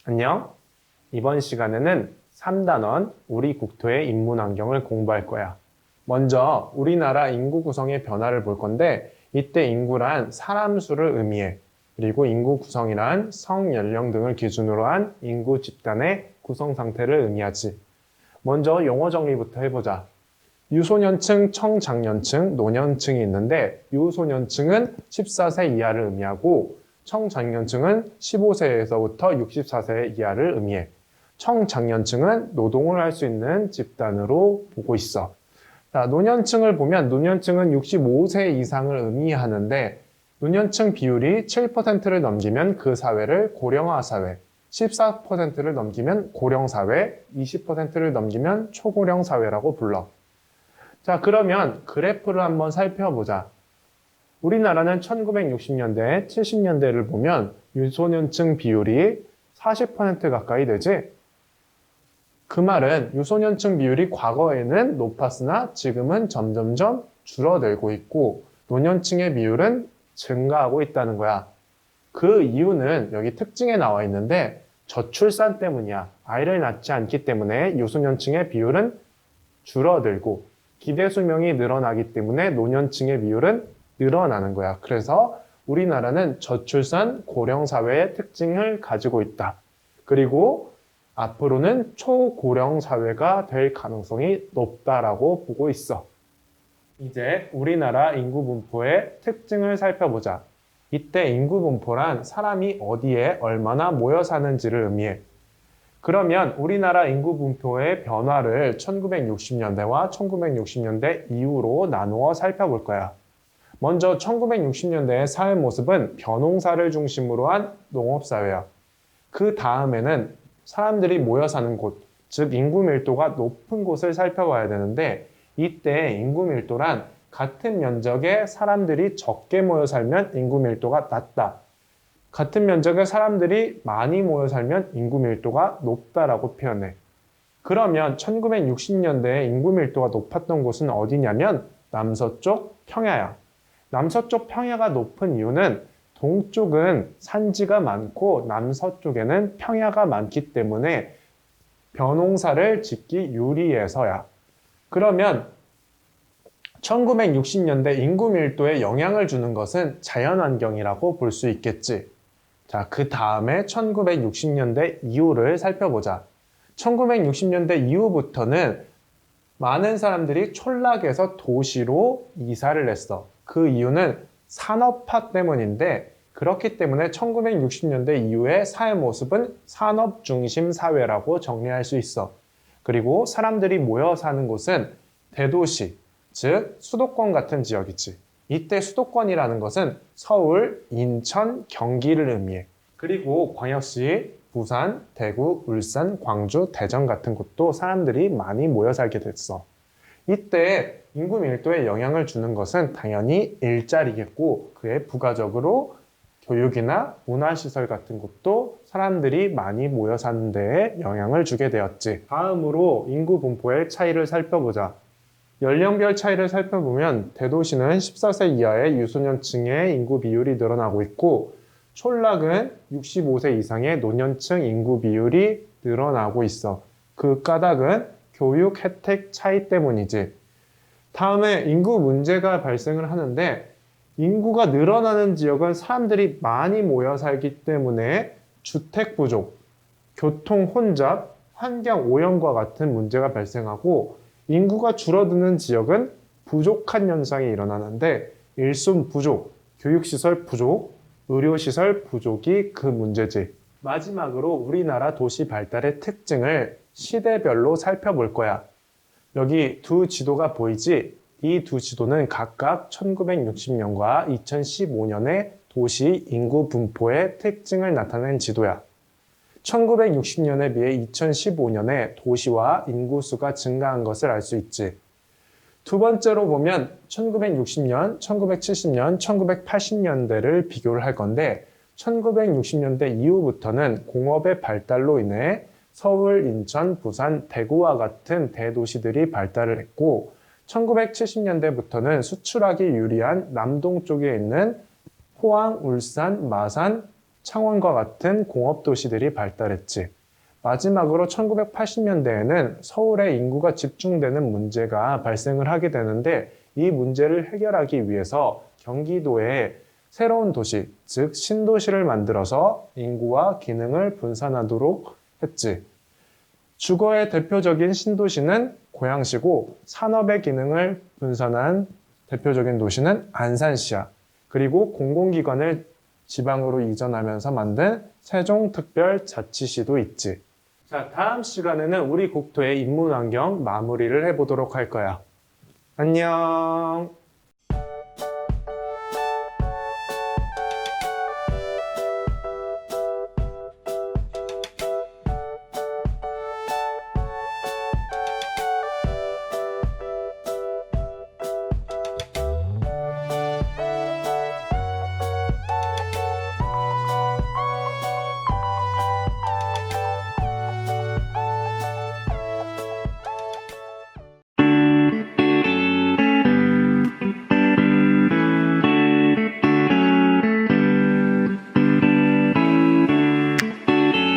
안녕. 이번 시간에는 3단원 우리 국토의 인문 환경을 공부할 거야. 먼저 우리나라 인구 구성의 변화를 볼 건데 이때 인구란 사람 수를 의미해. 그리고 인구 구성이란 성, 연령 등을 기준으로 한 인구 집단의 구성 상태를 의미하지. 먼저 용어 정리부터 해보자. 유소년층, 청장년층, 노년층이 있는데 유소년층은 14세 이하를 의미하고 청장년층은 15세에서부터 64세 이하를 의미해. 청장년층은 노동을 할 수 있는 집단으로 보고 있어. 자, 노년층을 보면 노년층은 65세 이상을 의미하는데 노년층 비율이 7%를 넘기면 그 사회를 고령화 사회, 14%를 넘기면 고령 사회, 20%를 넘기면 초고령 사회라고 불러. 자, 그러면 그래프를 한번 살펴보자. 우리나라는 1960년대, 70년대를 보면 유소년층 비율이 40% 가까이 되지? 그 말은 유소년층 비율이 과거에는 높았으나 지금은 점점점 줄어들고 있고 노년층의 비율은 증가하고 있다는 거야. 그 이유는 여기 특징에 나와 있는데 저출산 때문이야. 아이를 낳지 않기 때문에 유소년층의 비율은 줄어들고 기대 수명이 늘어나기 때문에 노년층의 비율은 늘어나는 거야. 그래서 우리나라는 저출산 고령 사회의 특징을 가지고 있다. 그리고 앞으로는 초고령 사회가 될 가능성이 높다라고 보고 있어. 이제 우리나라 인구 분포의 특징을 살펴보자. 이때 인구 분포란 사람이 어디에 얼마나 모여 사는지를 의미해. 그러면 우리나라 인구 분포의 변화를 1960년대와 1960년대 이후로 나누어 살펴볼 거야. 먼저 1960년대의 사회 모습은 벼농사를 중심으로 한 농업사회야. 그 다음에는 사람들이 모여 사는 곳, 즉 인구 밀도가 높은 곳을 살펴봐야 되는데 이때 인구 밀도란 같은 면적의 사람들이 적게 모여 살면 인구 밀도가 낮다. 같은 면적의 사람들이 많이 모여 살면 인구 밀도가 높다라고 표현해. 그러면 1960년대에 인구 밀도가 높았던 곳은 어디냐면 남서쪽 평야야. 남서쪽 평야가 높은 이유는 동쪽은 산지가 많고 남서쪽에는 평야가 많기 때문에 벼농사를 짓기 유리해서야. 그러면 1960년대 인구 밀도에 영향을 주는 것은 자연환경이라고 볼 수 있겠지. 자, 그 다음에 1960년대 이후를 살펴보자. 1960년대 이후부터는 많은 사람들이 촌락에서 도시로 이사를 했어. 그 이유는 산업화 때문인데 그렇기 때문에 1960년대 이후의 사회 모습은 산업 중심 사회라고 정리할 수 있어. 그리고 사람들이 모여 사는 곳은 대도시, 즉 수도권 같은 지역이지. 이때 수도권이라는 것은 서울, 인천, 경기를 의미해. 그리고 광역시, 부산, 대구, 울산, 광주, 대전 같은 곳도 사람들이 많이 모여 살게 됐어. 이때 인구 밀도에 영향을 주는 것은 당연히 일자리겠고 그에 부가적으로 교육이나 문화시설 같은 곳도 사람들이 많이 모여 사는 데에 영향을 주게 되었지. 다음으로 인구 분포의 차이를 살펴보자. 연령별 차이를 살펴보면 대도시는 14세 이하의 유소년층의 인구 비율이 늘어나고 있고 촌락은 65세 이상의 노년층 인구 비율이 늘어나고 있어. 그 까닭은 교육 혜택 차이 때문이지. 다음에 인구 문제가 발생을 하는데 인구가 늘어나는 지역은 사람들이 많이 모여 살기 때문에 주택 부족, 교통 혼잡, 환경 오염과 같은 문제가 발생하고 인구가 줄어드는 지역은 부족한 현상이 일어나는데 일손 부족, 교육시설 부족, 의료시설 부족이 그 문제지. 마지막으로 우리나라 도시 발달의 특징을 시대별로 살펴볼 거야. 여기 두 지도가 보이지? 이 두 지도는 각각 1960년과 2015년의 도시 인구 분포의 특징을 나타낸 지도야. 1960년에 비해 2015년에 도시와 인구수가 증가한 것을 알 수 있지. 두 번째로 보면 1960년, 1970년, 1980년대를 비교를 할 건데 1960년대 이후부터는 공업의 발달로 인해 서울, 인천, 부산, 대구와 같은 대도시들이 발달을 했고 1970년대부터는 수출하기 유리한 남동쪽에 있는 포항, 울산, 마산, 창원과 같은 공업 도시들이 발달했지. 마지막으로 1980년대에는 서울에 인구가 집중되는 문제가 발생을 하게 되는데 이 문제를 해결하기 위해서 경기도에 새로운 도시, 즉 신도시를 만들어서 인구와 기능을 분산하도록 했지. 주거의 대표적인 신도시는 고양시고 산업의 기능을 분산한 대표적인 도시는 안산시야. 그리고 공공기관을 지방으로 이전하면서 만든 세종특별자치시도 있지. 자, 다음 시간에는 우리 국토의 인문환경 마무리를 해보도록 할 거야. 안녕.